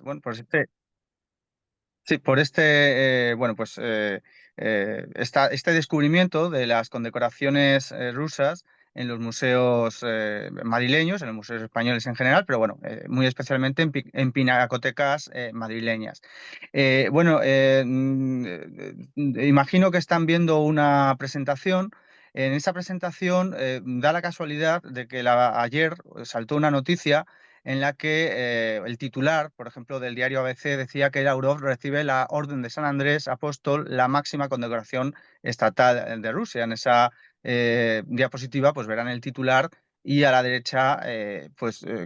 bueno, pues sí, por este descubrimiento de las condecoraciones rusas en los museos madrileños, en los museos españoles en general, pero bueno, muy especialmente en pinacotecas madrileñas. Imagino que están viendo una presentación. En esa presentación da la casualidad de que ayer saltó una noticia en la que el titular, por ejemplo, del diario ABC decía que Lavrov recibe la Orden de San Andrés Apóstol, la máxima condecoración estatal de Rusia. En esa diapositiva pues verán el titular y a la derecha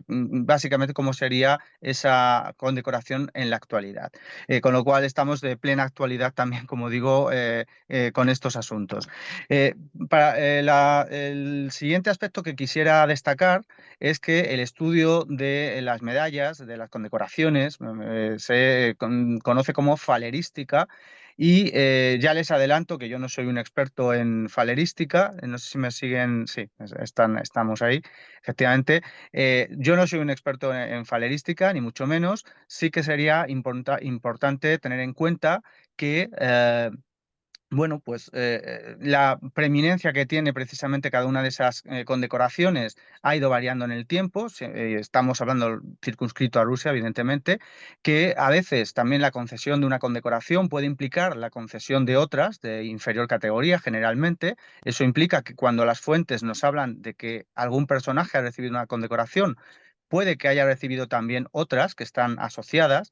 básicamente cómo sería esa condecoración en la actualidad. Con lo cual estamos de plena actualidad también, como digo, con estos asuntos. Eh, el siguiente aspecto que quisiera destacar es que el estudio de las medallas, de las condecoraciones, conoce como falerística y ya les adelanto que yo no soy un experto en falerística, no sé si me siguen, sí, estamos ahí, efectivamente. Yo no soy un experto en falerística, ni mucho menos, sí que sería importante tener en cuenta que la preeminencia que tiene precisamente cada una de esas condecoraciones ha ido variando en el tiempo. Estamos hablando circunscrito a Rusia, evidentemente, que a veces también la concesión de una condecoración puede implicar la concesión de otras de inferior categoría, generalmente. Eso implica que cuando las fuentes nos hablan de que algún personaje ha recibido una condecoración, puede que haya recibido también otras que están asociadas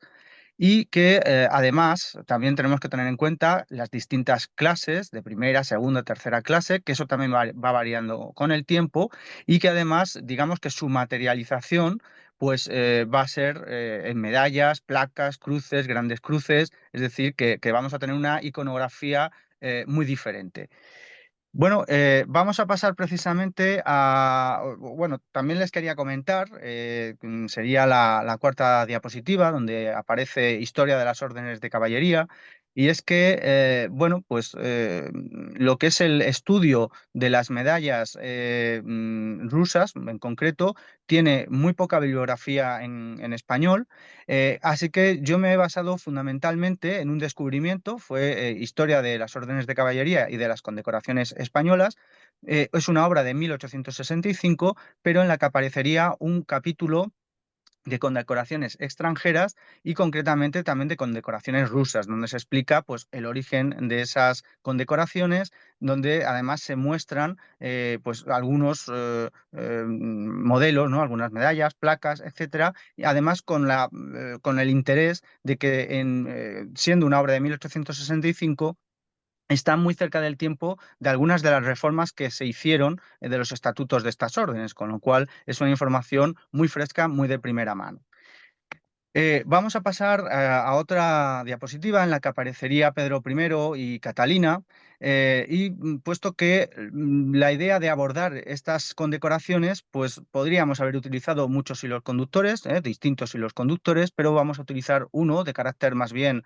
y que además también tenemos que tener en cuenta las distintas clases de primera, segunda, tercera clase, que eso también va variando con el tiempo y que además, digamos que su materialización va a ser en medallas, placas, cruces, grandes cruces, es decir, que vamos a tener una iconografía muy diferente. Bueno, vamos a pasar precisamente bueno, también les quería comentar, sería la cuarta diapositiva, donde aparece Historia de las órdenes de caballería, y es que, lo que es el estudio de las medallas rusas, en concreto, tiene muy poca bibliografía en español, así que yo me he basado fundamentalmente en un descubrimiento, fue Historia de las órdenes de caballería y de las condecoraciones españolas. Es una obra de 1865, pero en la que aparecería un capítulo de condecoraciones extranjeras y concretamente también de condecoraciones rusas, donde se explica pues, el origen de esas condecoraciones, donde además se muestran algunos modelos, ¿no? Algunas medallas, placas, etcétera, y además con el interés de que siendo una obra de 1865 está muy cerca del tiempo de algunas de las reformas que se hicieron de los estatutos de estas órdenes, con lo cual es una información muy fresca, muy de primera mano. Vamos a pasar a otra diapositiva en la que aparecería Pedro I y Catalina, puesto que la idea de abordar estas condecoraciones, pues podríamos haber utilizado muchos hilos conductores, distintos hilos conductores, pero vamos a utilizar uno de carácter más bien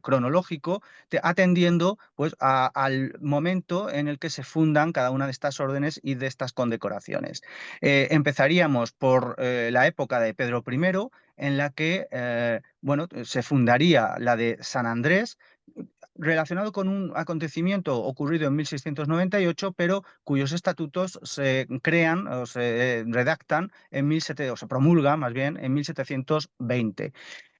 cronológico, atendiendo pues, al momento en el que se fundan cada una de estas órdenes y de estas condecoraciones. Empezaríamos por la época de Pedro I, en la que se fundaría la de San Andrés, relacionado con un acontecimiento ocurrido en 1698, pero cuyos estatutos se crean o se redactan o se promulgan más bien en 1720.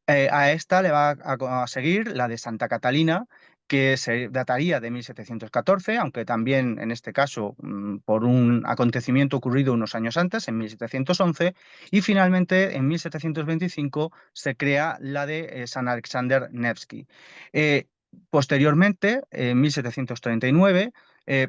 A esta le va a seguir la de Santa Catalina, que se dataría de 1714, aunque también en este caso por un acontecimiento ocurrido unos años antes, en 1711, y finalmente en 1725 se crea la de San Alexander Nevsky. Eh, Posteriormente, en 1739,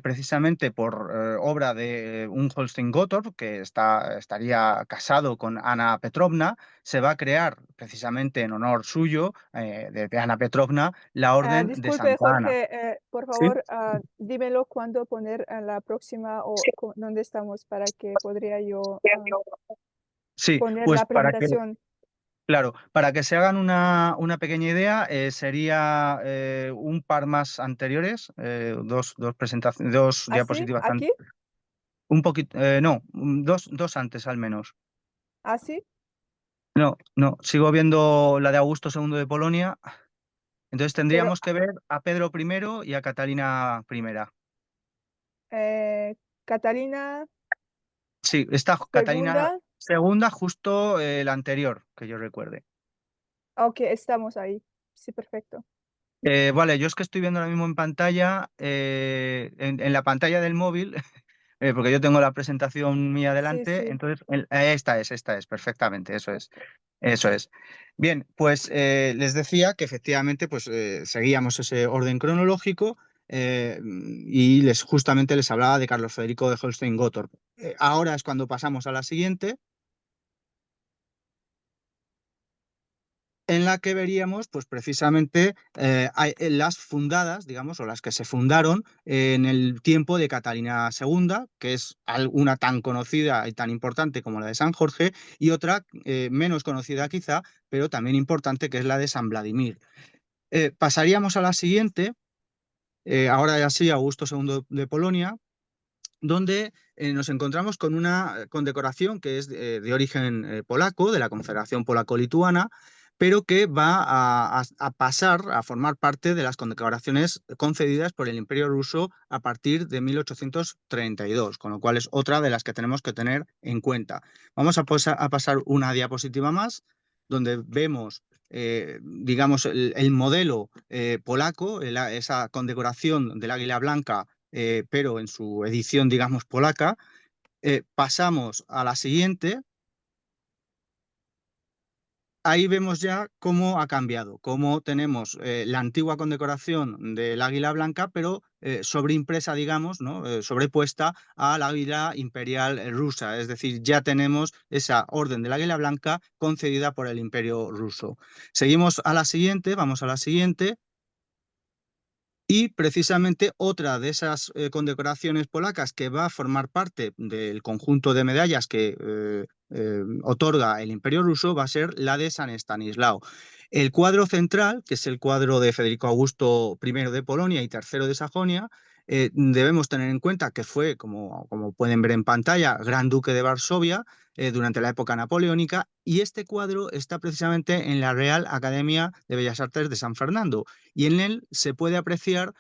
precisamente por obra de un Holstein Gottorp, que estaría casado con Ana Petrovna, se va a crear precisamente en honor suyo, de Ana Petrovna, la Orden de Disculpe, Santa Ana. Jorge, por ¿Sí? favor, dímelo cuándo poner la próxima o dónde estamos para que podría yo Sí, poner pues la presentación. claro, para que se hagan una pequeña idea, sería un par más anteriores, dos presentaciones, dos ¿Así? diapositivas ¿Aquí? un poquito, no, dos antes al menos. ¿Así? No, no, sigo viendo la de Augusto II de Polonia. Entonces Pero tendríamos que ver a Pedro I y a Catalina I. eh, Catalina Sí, está Catalina segunda, II justo la anterior, que yo recuerde. ok, estamos ahí. Sí, perfecto. Vale, yo es que estoy viendo ahora mismo en pantalla, en la pantalla del móvil, porque yo tengo la presentación mía Sí, delante, sí. entonces esta es, perfectamente, eso es. Eso es. Bien, pues les decía que efectivamente pues, seguíamos ese orden cronológico y justamente les hablaba de Carlos Federico de Holstein-Gottorp. Ahora es cuando pasamos a la siguiente, en la que veríamos, pues precisamente las fundadas, digamos, o las que se fundaron en el tiempo de Catalina II, que es una tan conocida y tan importante como la de San Jorge, y otra menos conocida quizá, pero también importante, que es la de San Vladimir. Pasaríamos a la siguiente, ahora ya sí, Augusto II de Polonia, donde nos encontramos con una condecoración que es de origen polaco, de la Confederación Polaco-Lituana, pero que va a pasar a formar parte de las condecoraciones concedidas por el Imperio Ruso a partir de 1832, con lo cual es otra de las que tenemos que tener en cuenta. Vamos a pasar una diapositiva más, donde vemos digamos, el modelo polaco, esa condecoración del Águila Blanca pero en su edición, digamos, polaca. Pasamos a la siguiente. Ahí vemos ya cómo ha cambiado, cómo tenemos la antigua condecoración del águila blanca, pero sobreimpresa, digamos, ¿no? Sobrepuesta al águila imperial rusa. Es decir, ya tenemos esa orden del águila blanca concedida por el imperio ruso. Seguimos a la siguiente, vamos a la siguiente. Y precisamente otra de esas condecoraciones polacas que va a formar parte del conjunto de medallas que otorga el Imperio Ruso va a ser la de San Estanislao. El cuadro central, que es el cuadro de Federico Augusto I de Polonia y III de Sajonia, debemos tener en cuenta que fue, como pueden ver en pantalla, Gran Duque de Varsovia durante la época napoleónica, y este cuadro está precisamente en la Real Academia de Bellas Artes de San Fernando, y en él se puede apreciar,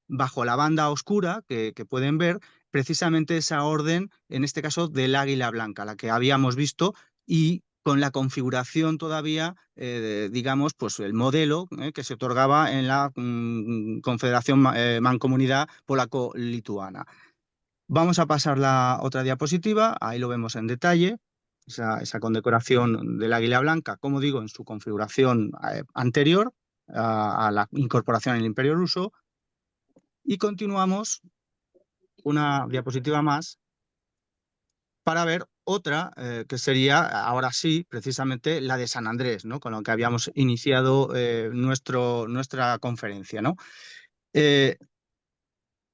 bajo la banda oscura que pueden ver, precisamente esa orden, en este caso del águila blanca, la que habíamos visto, y con la configuración todavía, digamos, pues el modelo que se otorgaba en la Confederación Mancomunidad Polaco-Lituana. Vamos a pasar la otra diapositiva, ahí lo vemos en detalle, esa condecoración del águila blanca, como digo, en su configuración anterior a la incorporación al Imperio Ruso, y continuamos una diapositiva más para ver otra que sería, ahora sí, precisamente la de San Andrés, ¿no? Con lo que habíamos iniciado nuestra conferencia, ¿no? Eh,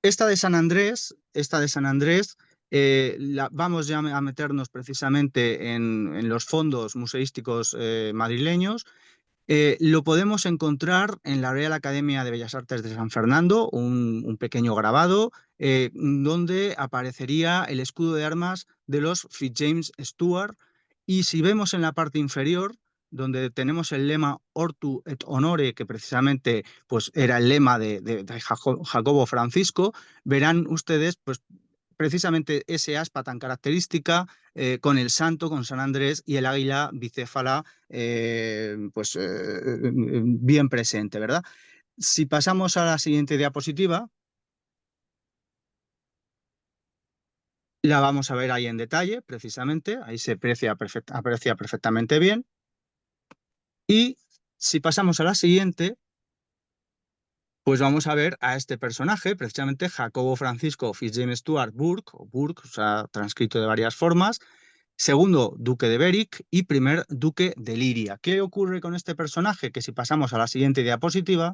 esta de San Andrés, vamos ya a meternos precisamente en los fondos museísticos madrileños. Lo podemos encontrar en la Real Academia de Bellas Artes de San Fernando, un pequeño grabado, donde aparecería el escudo de armas de los Fitzjames Stuart. Y si vemos en la parte inferior, donde tenemos el lema Ortu et Honore, que precisamente pues, era el lema de Jacobo Francisco, verán ustedes pues, precisamente ese aspa tan característica con el santo, con San Andrés y el águila bicéfala bien presente, ¿verdad? Si pasamos a la siguiente diapositiva, la vamos a ver ahí en detalle, precisamente, ahí se aprecia perfectamente bien. Y si pasamos a la siguiente, pues vamos a ver a este personaje, precisamente Jacobo Francisco Fitzjames Stuart Burke, o Burke, o sea, transcrito de varias formas, segundo duque de Berwick y primer duque de Liria. ¿Qué ocurre con este personaje? Que si pasamos a la siguiente diapositiva,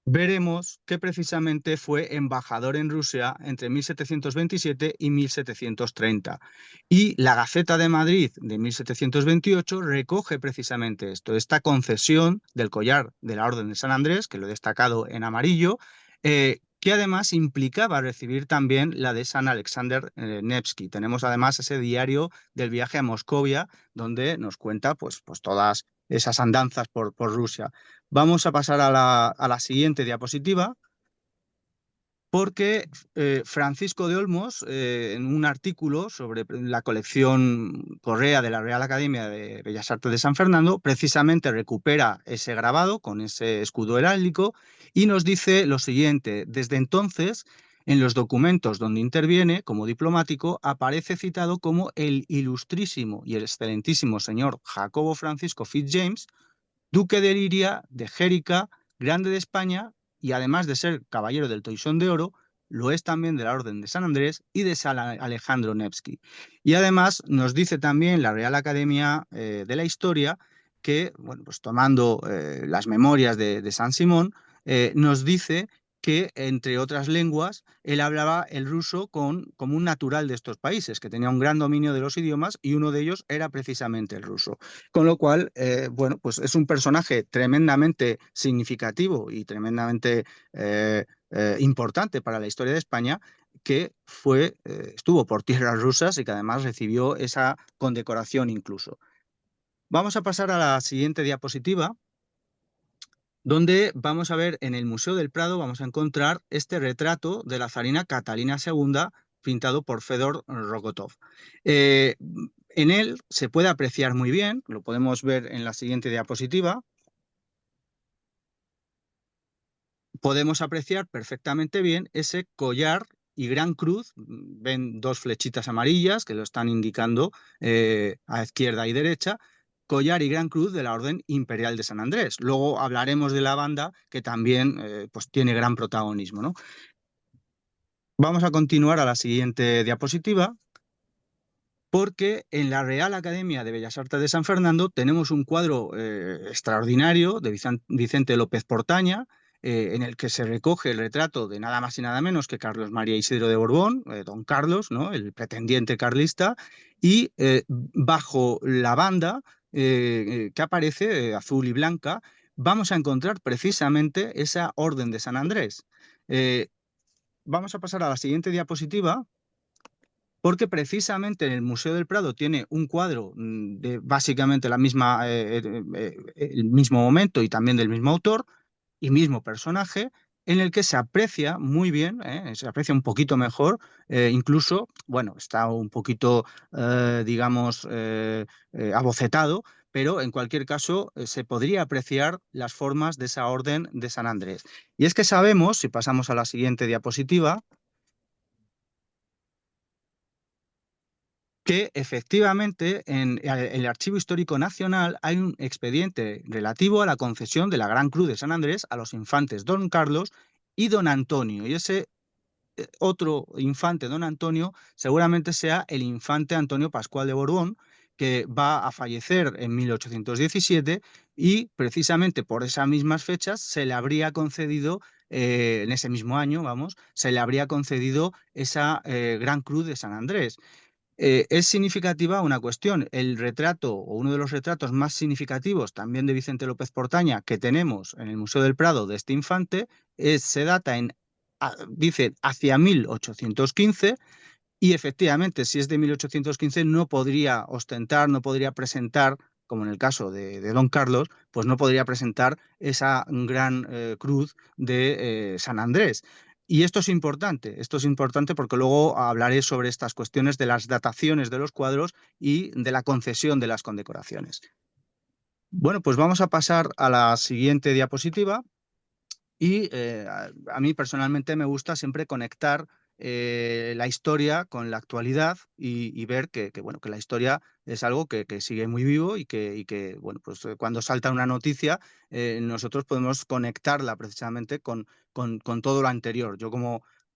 veremos que precisamente fue embajador en Rusia entre 1727 y 1730. Y la Gaceta de Madrid de 1728 recoge precisamente esto, esta concesión del collar de la Orden de San Andrés, que lo he destacado en amarillo, que además implicaba recibir también la de San Alexander Nevsky. Tenemos además ese diario del viaje a Moscovia, donde nos cuenta pues todas esas andanzas por Rusia. Vamos a pasar a la siguiente diapositiva, porque Francisco de Olmos, en un artículo sobre la colección Correa de la Real Academia de Bellas Artes de San Fernando, precisamente recupera ese grabado con ese escudo heráldico y nos dice lo siguiente: desde entonces, en los documentos donde interviene como diplomático, aparece citado como el ilustrísimo y el excelentísimo señor Jacobo Francisco Fitzjames, duque de Liria, de Jérica, grande de España, y además de ser caballero del Toisón de Oro, lo es también de la Orden de San Andrés y de San Alejandro Nevsky. Y además nos dice también la Real Academia de la Historia que, bueno, pues tomando las memorias de San Simón, nos dice que, entre otras lenguas, él hablaba el ruso como un natural de estos países, que tenía un gran dominio de los idiomas y uno de ellos era precisamente el ruso. Con lo cual, bueno, pues es un personaje tremendamente significativo y tremendamente importante para la historia de España, que estuvo por tierras rusas y que además recibió esa condecoración incluso. Vamos a pasar a la siguiente diapositiva, donde vamos a ver en el Museo del Prado, vamos a encontrar este retrato de la zarina Catalina II, pintado por Fedor Rogotov. Eh, en él se puede apreciar muy bien, lo podemos ver en la siguiente diapositiva, podemos apreciar perfectamente bien ese collar y gran cruz. Ven dos flechitas amarillas que lo están indicando a izquierda y derecha, collar y gran cruz de la Orden Imperial de San Andrés. Luego hablaremos de la banda, que también pues tiene gran protagonismo, ¿no? Vamos a continuar a la siguiente diapositiva, porque en la Real Academia de Bellas Artes de San Fernando tenemos un cuadro extraordinario de Vicente López Portaña, en el que se recoge el retrato de nada más y nada menos que Carlos María Isidro de Borbón, don Carlos, ¿no?, el pretendiente carlista, y bajo la banda que aparece, azul y blanca, vamos a encontrar precisamente esa Orden de San Andrés. Vamos a pasar a la siguiente diapositiva, porque precisamente en el Museo del Prado tiene un cuadro de básicamente el mismo momento y también del mismo autor y mismo personaje, en el que se aprecia muy bien, se aprecia un poquito mejor, incluso, bueno, está un poquito, digamos, abocetado, pero en cualquier caso se podría apreciar las formas de esa Orden de San Andrés. Y es que sabemos, si pasamos a la siguiente diapositiva, que efectivamente en el Archivo Histórico Nacional hay un expediente relativo a la concesión de la Gran Cruz de San Andrés a los infantes don Carlos y don Antonio. Y ese otro infante, don Antonio, seguramente sea el infante Antonio Pascual de Borbón, que va a fallecer en 1817 y precisamente por esas mismas fechas se le habría concedido, en ese mismo año, vamos, se le habría concedido esa Gran Cruz de San Andrés. Es significativa una cuestión: el retrato o uno de los retratos más significativos también de Vicente López Portaña que tenemos en el Museo del Prado de este infante se data dice, hacia 1815, y efectivamente, si es de 1815, no podría ostentar, no podría presentar, como en el caso de don Carlos, pues no podría presentar esa gran cruz de San Andrés. Y esto es importante porque luego hablaré sobre estas cuestiones de las dataciones de los cuadros y de la concesión de las condecoraciones. Bueno, pues vamos a pasar a la siguiente diapositiva. Y a mí personalmente me gusta siempre conectar la historia con la actualidad y ver bueno, que la historia es algo que sigue muy vivo y que bueno, pues, cuando salta una noticia, nosotros podemos conectarla precisamente con todo lo anterior. Yo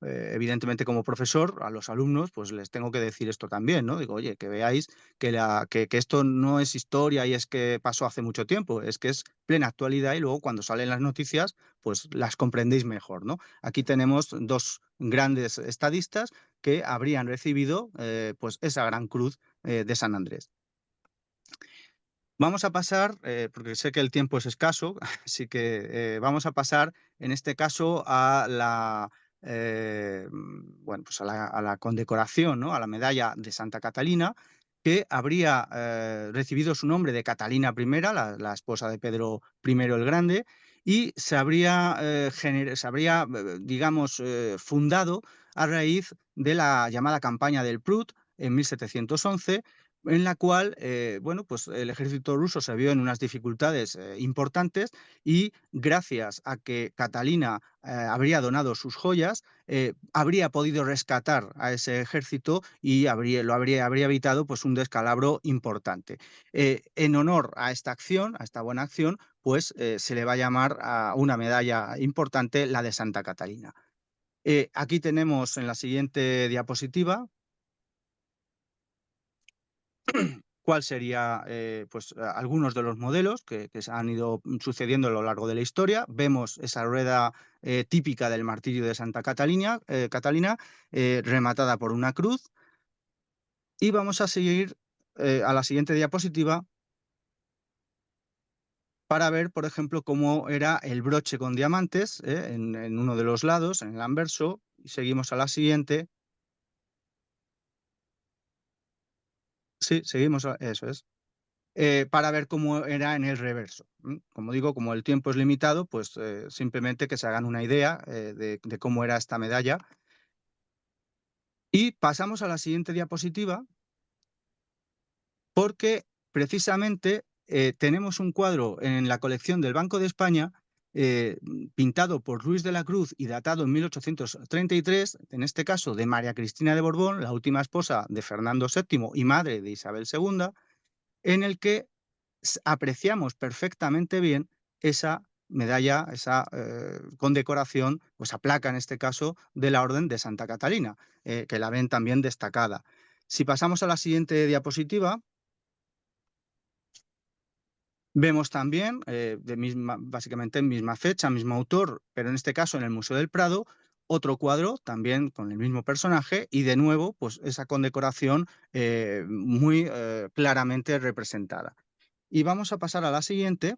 evidentemente como profesor, a los alumnos pues les tengo que decir esto también, ¿no? Digo, oye, que veáis que esto no es historia y es que pasó hace mucho tiempo, es que es plena actualidad, y luego cuando salen las noticias pues las comprendéis mejor, ¿no? Aquí tenemos dos grandes estadistas que habrían recibido pues esa gran cruz de San Andrés. Vamos a pasar, porque sé que el tiempo es escaso, así que vamos a pasar en este caso a bueno, pues a la condecoración, ¿no? A la medalla de Santa Catalina, que habría recibido su nombre de Catalina I, la esposa de Pedro I el Grande, y se habría digamos, fundado a raíz de la llamada campaña del Prut en 1711, en la cual bueno, pues el ejército ruso se vio en unas dificultades importantes y gracias a que Catalina habría donado sus joyas, habría podido rescatar a ese ejército y habría evitado pues, un descalabro importante. En honor a esta acción, a esta buena acción, pues se le va a llamar a una medalla importante la de Santa Catalina. Aquí tenemos en la siguiente diapositiva cuál sería pues, algunos de los modelos que se han ido sucediendo a lo largo de la historia. Vemos esa rueda típica del martirio de Santa Catalina, rematada por una cruz. Y vamos a seguir a la siguiente diapositiva para ver, por ejemplo, cómo era el broche con diamantes en uno de los lados, en el anverso. Y seguimos a la siguiente. Sí, seguimos, eso es. Para ver cómo era en el reverso. Como digo, como el tiempo es limitado, pues simplemente que se hagan una idea de cómo era esta medalla. Y pasamos a la siguiente diapositiva porque precisamente tenemos un cuadro en la colección del Banco de España pintado por Ruiz de la Cruz y datado en 1833, en este caso de María Cristina de Borbón, la última esposa de Fernando VII y madre de Isabel II, en el que apreciamos perfectamente bien esa medalla, esa condecoración, o esa placa en este caso, de la Orden de Santa Catalina, que la ven también destacada. Si pasamos a la siguiente diapositiva, vemos también, básicamente en misma fecha, mismo autor, pero en este caso en el Museo del Prado, otro cuadro también con el mismo personaje y de nuevo pues esa condecoración muy claramente representada. Y vamos a pasar a la siguiente,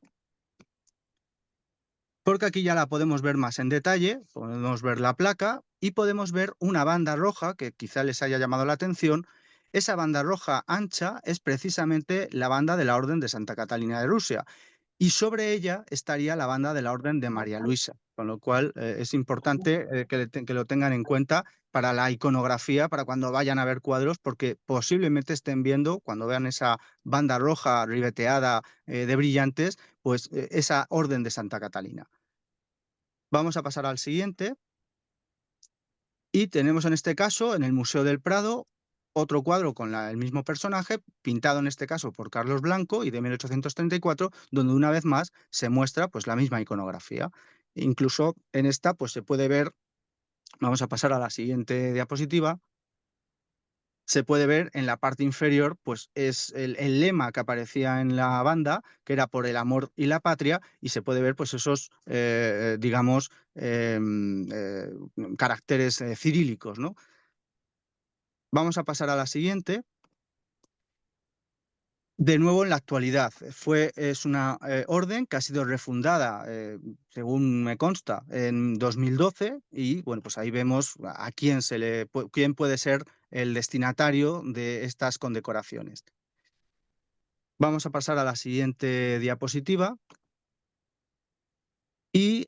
porque aquí ya la podemos ver más en detalle, podemos ver la placa y podemos ver una banda roja que quizá les haya llamado la atención. Esa banda roja ancha es precisamente la banda de la Orden de Santa Catalina de Rusia y sobre ella estaría la banda de la Orden de María Luisa, con lo cual es importante que lo tengan en cuenta para la iconografía, para cuando vayan a ver cuadros, porque posiblemente estén viendo, cuando vean esa banda roja ribeteada de brillantes, pues esa Orden de Santa Catalina. Vamos a pasar al siguiente. Y tenemos en este caso, en el Museo del Prado, otro cuadro con el mismo personaje, pintado en este caso por Carlos Blanco y de 1834, donde una vez más se muestra pues, la misma iconografía. Incluso en esta pues, se puede ver, vamos a pasar a la siguiente diapositiva, se puede ver en la parte inferior, pues es el lema que aparecía en la banda, que era por el amor y la patria, y se puede ver pues esos, digamos, caracteres cirílicos, ¿no? Vamos a pasar a la siguiente. De nuevo, en la actualidad, es una orden que ha sido refundada, según me consta, en 2012 y bueno, pues ahí vemos a quién puede ser el destinatario de estas condecoraciones. Vamos a pasar a la siguiente diapositiva. Y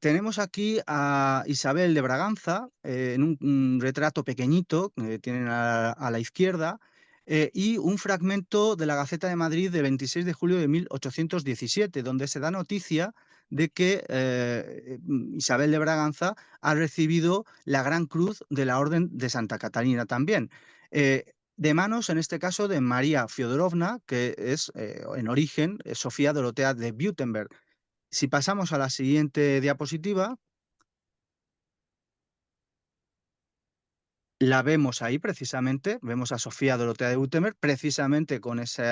tenemos aquí a Isabel de Braganza en un retrato pequeñito que tienen a la izquierda y un fragmento de la Gaceta de Madrid de 26 de julio de 1817, donde se da noticia de que Isabel de Braganza ha recibido la Gran Cruz de la Orden de Santa Catalina también. De manos, en este caso, de María Fiodorovna, que es en origen Sofía Dorotea de Württemberg. Si pasamos a la siguiente diapositiva, la vemos ahí precisamente, vemos a Sofía Dorotea de Württemberg precisamente con ese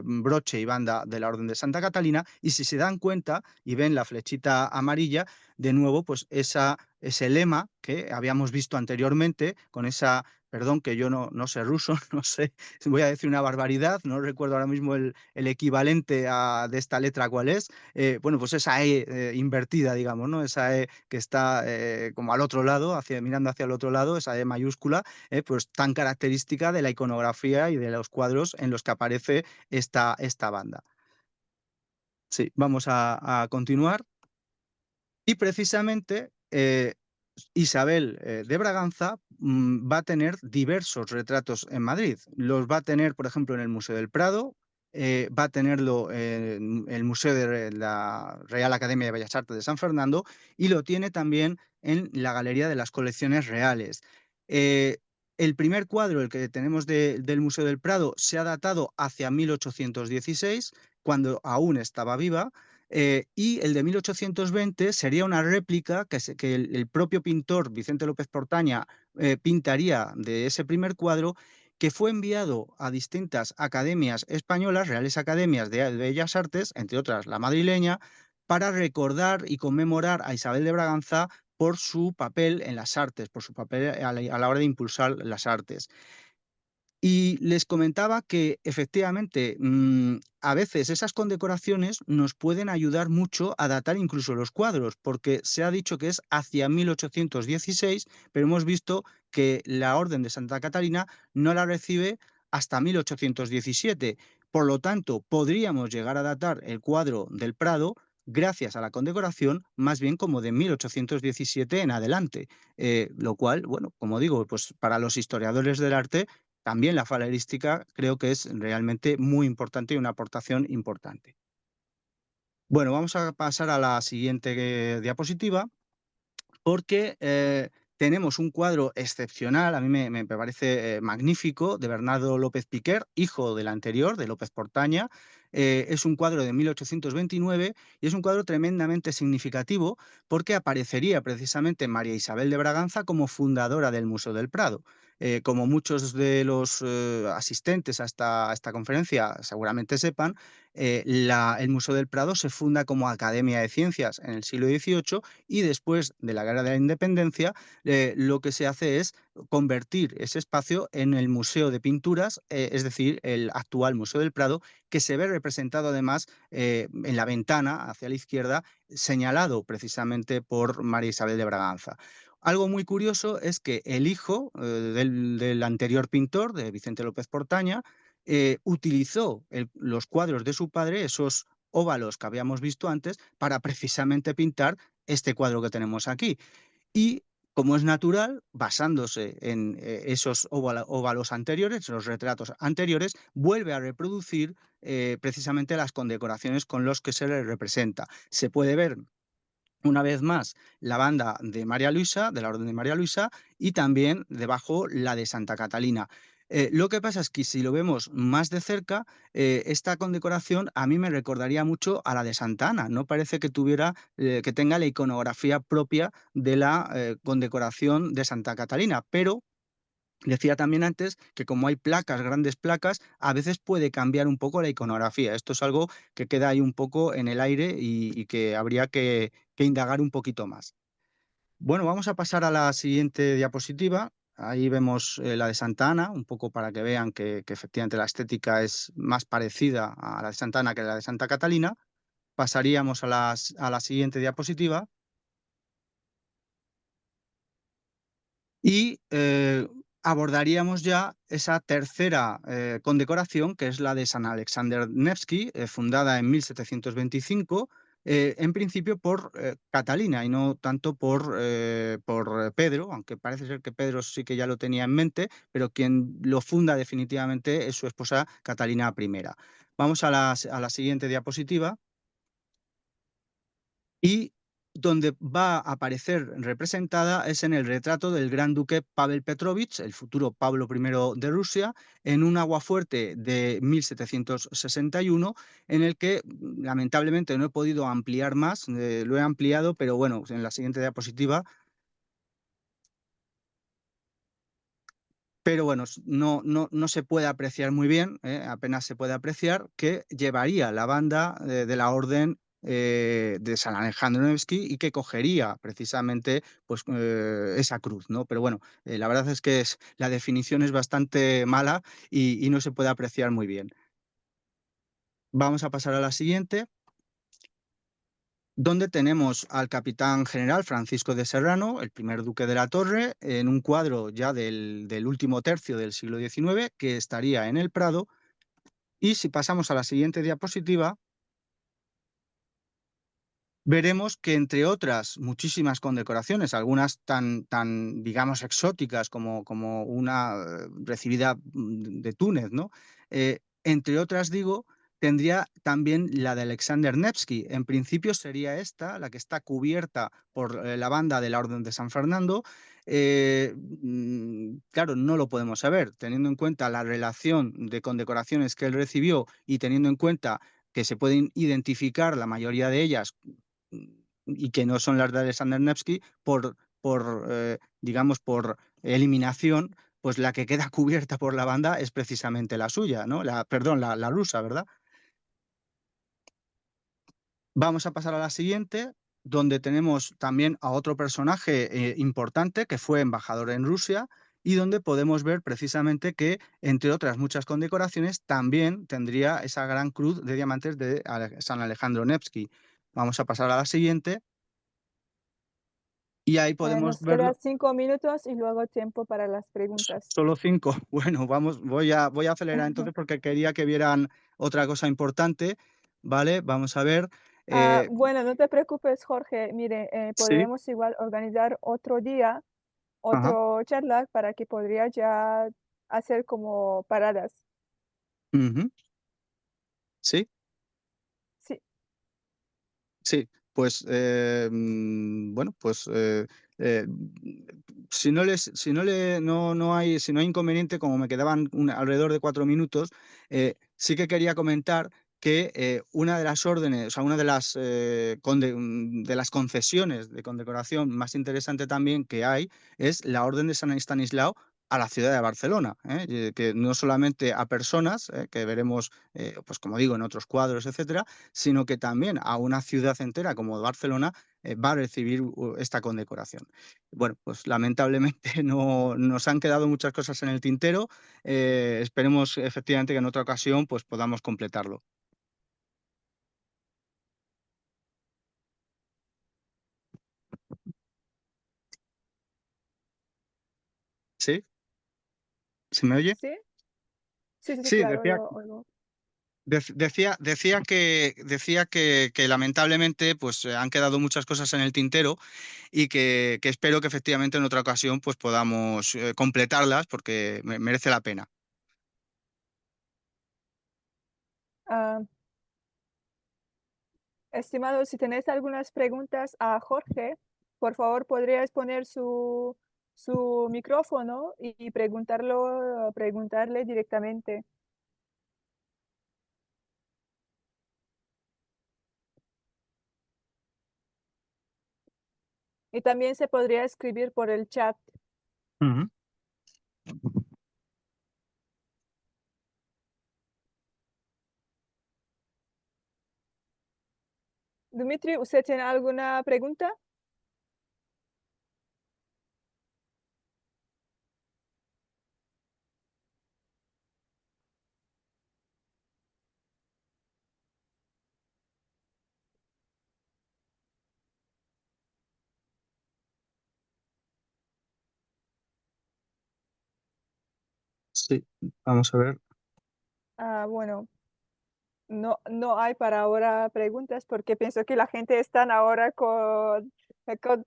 broche y banda de la Orden de Santa Catalina y si se dan cuenta y ven la flechita amarilla, de nuevo pues ese lema que habíamos visto anteriormente con esa perdón que yo no sé ruso, no sé, voy a decir una barbaridad, no recuerdo ahora mismo el equivalente de esta letra cuál es. Bueno, pues esa E invertida, digamos, ¿no? Esa E que está como al otro lado, mirando hacia el otro lado, esa E mayúscula, pues tan característica de la iconografía y de los cuadros en los que aparece esta banda. Sí, vamos a continuar. Y precisamente Isabel de Braganza va a tener diversos retratos en Madrid. Los va a tener, por ejemplo, en el Museo del Prado, va a tenerlo en el Museo de la Real Academia de Bellas Artes de San Fernando y lo tiene también en la Galería de las Colecciones Reales. Eh, el primer cuadro, el que tenemos del Museo del Prado, se ha datado hacia 1816, cuando aún estaba viva. Y el de 1820 sería una réplica que el propio pintor Vicente López Portaña pintaría de ese primer cuadro, que fue enviado a distintas academias españolas, Reales Academias de Bellas Artes, entre otras la madrileña, para recordar y conmemorar a Isabel de Braganza por su papel en las artes, por su papel a la hora de impulsar las artes. Y les comentaba que efectivamente a veces esas condecoraciones nos pueden ayudar mucho a datar incluso los cuadros, porque se ha dicho que es hacia 1816, pero hemos visto que la Orden de Santa Catalina no la recibe hasta 1817. Por lo tanto, podríamos llegar a datar el cuadro del Prado gracias a la condecoración, más bien como de 1817 en adelante, lo cual, bueno, como digo, pues para los historiadores del arte también la falerística creo que es realmente muy importante y una aportación importante. Bueno, vamos a pasar a la siguiente diapositiva porque tenemos un cuadro excepcional, a mí me parece magnífico, de Bernardo López Piquer, hijo del anterior, de López Portaña. Es un cuadro de 1829 y es un cuadro tremendamente significativo porque aparecería precisamente María Isabel de Braganza como fundadora del Museo del Prado. Como muchos de los asistentes a esta conferencia seguramente sepan, el Museo del Prado se funda como Academia de Ciencias en el siglo XVIII y después de la Guerra de la Independencia lo que se hace es convertir ese espacio en el Museo de Pinturas, es decir, el actual Museo del Prado, que se ve representado además en la ventana hacia la izquierda, señalado precisamente por María Isabel de Braganza. Algo muy curioso es que el hijo del anterior pintor, de Vicente López Portaña, utilizó los cuadros de su padre, esos óvalos que habíamos visto antes, para precisamente pintar este cuadro que tenemos aquí. Y como es natural, basándose en esos óvalos anteriores, los retratos anteriores, vuelve a reproducir precisamente las condecoraciones con los que se le representa. Se puede ver una vez más la banda de María Luisa, de la Orden de María Luisa, y también debajo la de Santa Catalina. Lo que pasa es que si lo vemos más de cerca, esta condecoración a mí me recordaría mucho a la de Santa Ana. No parece que que tenga la iconografía propia de la condecoración de Santa Catalina, pero decía también antes que como hay placas, grandes placas, a veces puede cambiar un poco la iconografía. Esto es algo que queda ahí un poco en el aire y que habría que indagar un poquito más. Bueno, vamos a pasar a la siguiente diapositiva. Ahí vemos la de Santa Ana, un poco para que vean que efectivamente la estética es más parecida a la de Santa Ana que la de Santa Catalina. Pasaríamos a la siguiente diapositiva. Y abordaríamos ya esa tercera condecoración, que es la de San Alexander Nevsky, fundada en 1725, en principio por Catalina y no tanto por Pedro, aunque parece ser que Pedro sí que ya lo tenía en mente, pero quien lo funda definitivamente es su esposa Catalina I. Vamos a a la siguiente diapositiva. Y donde va a aparecer representada es en el retrato del gran duque Pavel Petrovich, el futuro Pablo I de Rusia, en un aguafuerte de 1761, en el que lamentablemente no he podido ampliar más, lo he ampliado, pero bueno, en la siguiente diapositiva. Pero bueno, no se puede apreciar muy bien, apenas se puede apreciar, que llevaría la banda de la orden de San Alejandro Nevsky y que cogería precisamente pues, esa cruz, ¿no? Pero bueno, la verdad es que la definición es bastante mala y no se puede apreciar muy bien. Vamos a pasar a la siguiente, donde tenemos al capitán general Francisco de Serrano, el primer duque de la Torre, en un cuadro ya del último tercio del siglo XIX, que estaría en el Prado. Y si pasamos a la siguiente diapositiva, veremos que, entre otras muchísimas condecoraciones, algunas tan digamos, exóticas como una recibida de Túnez, ¿no? Entre otras, digo, tendría también la de Alexander Nevsky. En principio sería esta, la que está cubierta por la banda de la Orden de San Fernando. Claro, no lo podemos saber, teniendo en cuenta la relación de condecoraciones que él recibió y teniendo en cuenta que se pueden identificar la mayoría de ellas y que no son las de Alexander Nevsky, digamos, por eliminación, pues la que queda cubierta por la banda es precisamente la suya, ¿no? Perdón, la rusa, ¿verdad? Vamos a pasar a la siguiente, donde tenemos también a otro personaje importante que fue embajador en Rusia y donde podemos ver precisamente que, entre otras muchas condecoraciones, también tendría esa gran cruz de diamantes de San Alejandro Nevsky. Vamos a pasar a la siguiente. Y ahí podemos Nos quedan verlo. 5 minutos y luego tiempo para las preguntas. Solo 5. Bueno, voy a acelerar entonces porque quería que vieran otra cosa importante, ¿vale? Vamos a ver. eh, Bueno, no te preocupes, Jorge. Mire, sí, podremos igual organizar otro día, ajá, otro charla para que podría ya hacer como paradas. ujú, sí. Sí, Sí, pues bueno, pues eh, si no hay inconveniente, como me quedaban alrededor de 4 minutos, sí que quería comentar que una de las órdenes, o sea, una de las concesiones de condecoración más interesante también que hay es la Orden de San Estanislao a la ciudad de Barcelona, que no solamente a personas, que veremos, pues como digo, en otros cuadros, etcétera, sino que también a una ciudad entera como Barcelona va a recibir esta condecoración. Bueno, pues lamentablemente no nos han quedado muchas cosas en el tintero. Esperemos efectivamente que en otra ocasión pues podamos completarlo. ¿Sí? ¿Se me oye? sí, sí, sí, sí, Sí, claro, lo oigo. decía que lamentablemente pues han quedado muchas cosas en el tintero y que espero que efectivamente en otra ocasión pues podamos completarlas porque merece la pena. Ah, estimado, si tenéis algunas preguntas a Jorge, por favor, podrías poner su micrófono y preguntarle directamente. Y también se podría escribir por el chat. Ujú. Dmitry, ¿usted tiene alguna pregunta? Sí, vamos a ver. Bueno, no hay para ahora preguntas porque pienso que la gente está ahora con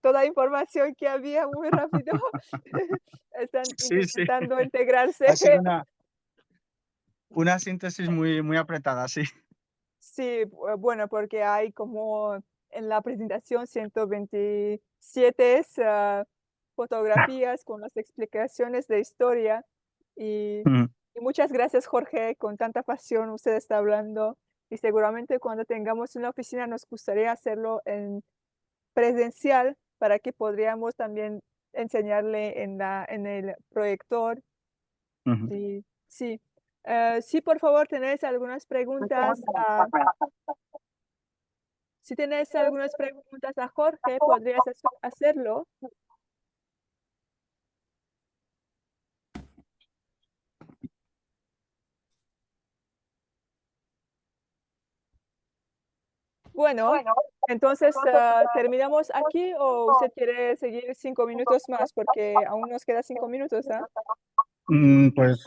toda información que había muy rápido. Están Sí, sí, intentando integrarse. ha sido una síntesis muy apretada, sí. Sí, bueno, porque hay como en la presentación 127 fotografías con las explicaciones de historia. Y, Ujú, y muchas gracias, Jorge, con tanta pasión usted está hablando. Y seguramente cuando tengamos una oficina nos gustaría hacerlo en presencial para que podríamos también enseñarle en el proyector. ujú. Y sí, sí, por favor, tenéis algunas preguntas. Si tienes algunas preguntas a Jorge, podrías hacerlo. Bueno, entonces, ¿terminamos aquí o usted quiere seguir 5 minutos más? Porque aún nos queda 5 minutos, ¿ah? Pues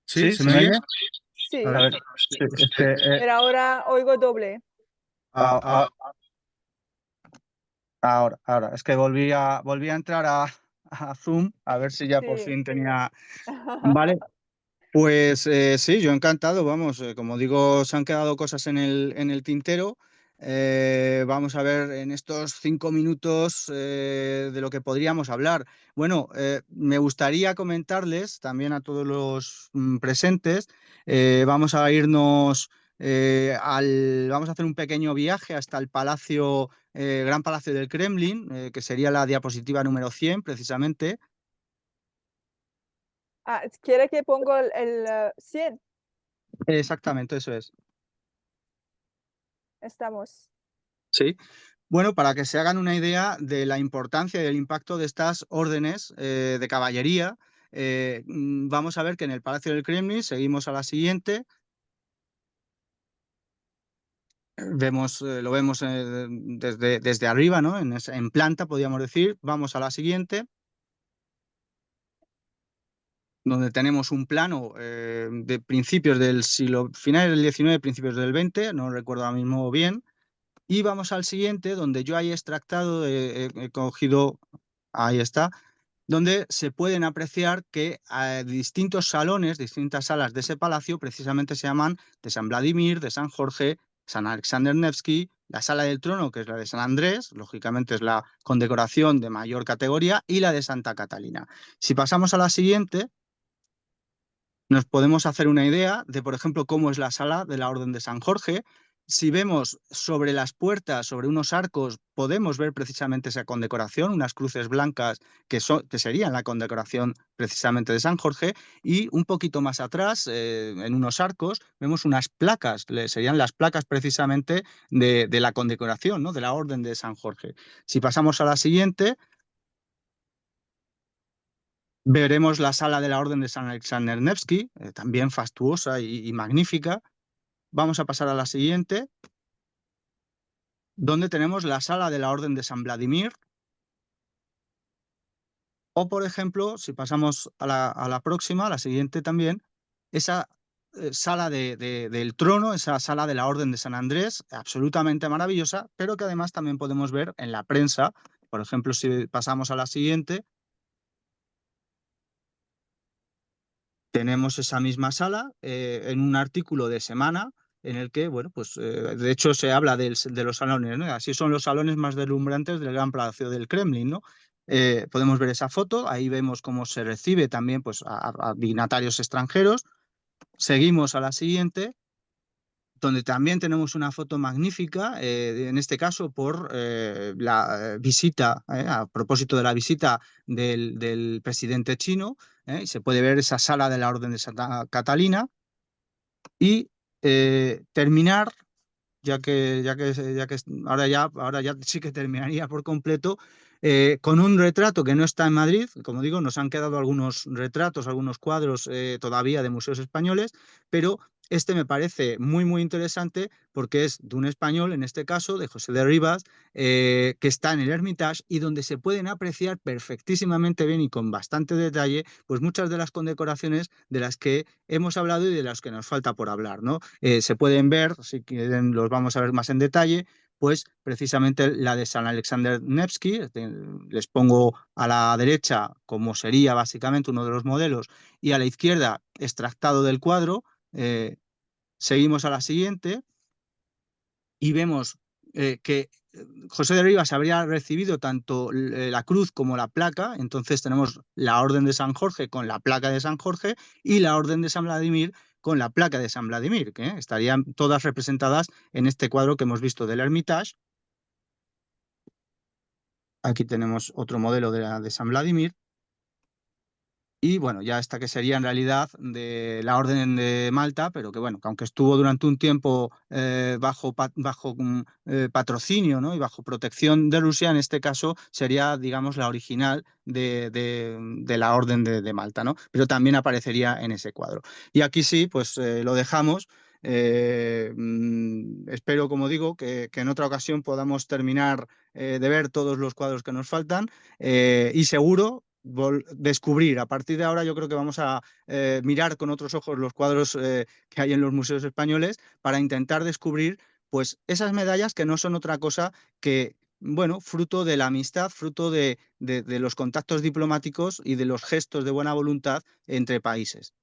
sí, ¿Sí? ¿se ¿Se me me oye? oye? A A Sí, ver, ver, sí, es que pero ahora oigo doble. ah, ahora, es que volví a entrar a Zoom a ver si ya por Sí. fin tenía. Vale, pues sí, yo encantado, vamos, como digo, se han quedado cosas en el tintero. Vamos a ver en estos 5 minutos de lo que podríamos hablar. Bueno, me gustaría comentarles también a todos los presentes, vamos a irnos vamos a hacer un pequeño viaje hasta el Palacio, Gran Palacio del Kremlin, que sería la diapositiva número 100, precisamente. ¿Quiere que pongo el 100? Exactamente, eso es. Estamos. Sí. Bueno, para que se hagan una idea de la importancia y del impacto de estas órdenes de caballería, vamos a ver que en el Palacio del Kremlin, seguimos a la siguiente, lo vemos desde arriba, ¿no? En planta, podríamos decir. Vamos a la siguiente, donde tenemos un plano de principios del siglo, finales del XIX, principios del XX, no recuerdo ahora mismo bien. Y vamos al siguiente, donde yo he extractado, he cogido, ahí está, donde se pueden apreciar que distintos salones, distintas salas de ese palacio precisamente se llaman de San Vladimir, de San Jorge, San Alexander Nevsky, la sala del trono, que es la de San Andrés, lógicamente es la condecoración de mayor categoría, y la de Santa Catalina. Si pasamos a la siguiente, nos podemos hacer una idea de, por ejemplo, cómo es la sala de la Orden de San Jorge. Si vemos sobre las puertas, sobre unos arcos, podemos ver precisamente esa condecoración, unas cruces blancas que serían la condecoración precisamente de San Jorge, y un poquito más atrás, en unos arcos, vemos unas placas, serían las placas precisamente de la condecoración, ¿no? De la Orden de San Jorge. Si pasamos a la siguiente, veremos la sala de la Orden de San Alexander Nevsky, también fastuosa y magnífica. Vamos a pasar a la siguiente, donde tenemos la sala de la Orden de San Vladimir. O, por ejemplo, si pasamos a la próxima, a la siguiente también, esa sala del trono, esa sala de la Orden de San Andrés, absolutamente maravillosa, pero que además también podemos ver en la prensa. Por ejemplo, si pasamos a la siguiente, tenemos esa misma sala en un artículo de Semana en el que, bueno, pues de hecho se habla de los salones, ¿no? Así son los salones más deslumbrantes del Gran Palacio del Kremlin, ¿no? Podemos ver esa foto, ahí vemos cómo se recibe también pues, a dignatarios extranjeros. Seguimos a la siguiente, donde también tenemos una foto magnífica, en este caso por la visita, a propósito de la visita del presidente chino, y se puede ver esa sala de la Orden de Santa Catalina, y terminar, ya que ahora ya sí que terminaría por completo, con un retrato que no está en Madrid. Como digo, nos han quedado algunos retratos, algunos cuadros todavía de museos españoles, pero este me parece muy, muy interesante porque es de un español, en este caso, de José de Rivas, que está en el Hermitage y donde se pueden apreciar perfectísimamente bien y con bastante detalle, pues muchas de las condecoraciones de las que hemos hablado y de las que nos falta por hablar, ¿no? Se pueden ver, si quieren los vamos a ver más en detalle, pues precisamente la de San Alexander Nevsky. Les pongo a la derecha como sería básicamente uno de los modelos y a la izquierda extractado del cuadro. Seguimos a la siguiente y vemos que José de Rivas habría recibido tanto la cruz como la placa. Entonces tenemos la Orden de San Jorge con la placa de San Jorge y la Orden de San Vladimir con la placa de San Vladimir, que estarían todas representadas en este cuadro que hemos visto del Hermitage. Aquí tenemos otro modelo de San Vladimir. Y bueno, ya esta que sería en realidad de la Orden de Malta, pero que bueno, que aunque estuvo durante un tiempo bajo patrocinio, ¿no? Y bajo protección de Rusia, en este caso sería, digamos, la original de la Orden de Malta, ¿no? Pero también aparecería en ese cuadro. Y aquí sí, pues lo dejamos. Espero, como digo, que en otra ocasión podamos terminar de ver todos los cuadros que nos faltan y seguro descubrir. A partir de ahora yo creo que vamos a mirar con otros ojos los cuadros que hay en los museos españoles para intentar descubrir pues esas medallas que no son otra cosa que, bueno, fruto de la amistad, fruto de los contactos diplomáticos y de los gestos de buena voluntad entre países.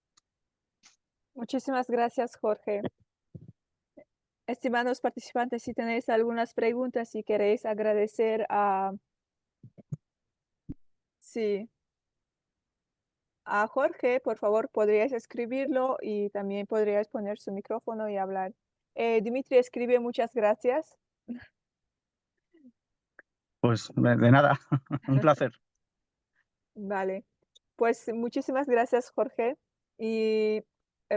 Muchísimas gracias, Jorge. Estimados participantes, si tenéis algunas preguntas, si queréis agradecer a, sí, a Jorge, por favor, podríais escribirlo y también podríais poner su micrófono y hablar. Dimitri escribe muchas gracias. Pues de nada, un placer. Vale, pues muchísimas gracias, Jorge. Y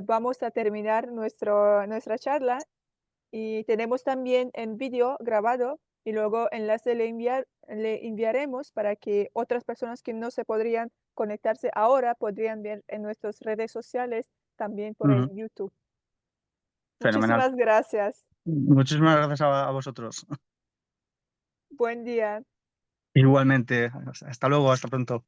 vamos a terminar nuestra charla. Y tenemos también en vídeo grabado y luego enlace le enviaremos para que otras personas que no se podrían conectarse ahora podrían ver en nuestras redes sociales, también por Ujú. el YouTube. Fenomenal. Muchísimas gracias. Muchísimas gracias a vosotros. Buen día. Igualmente, hasta luego, hasta pronto.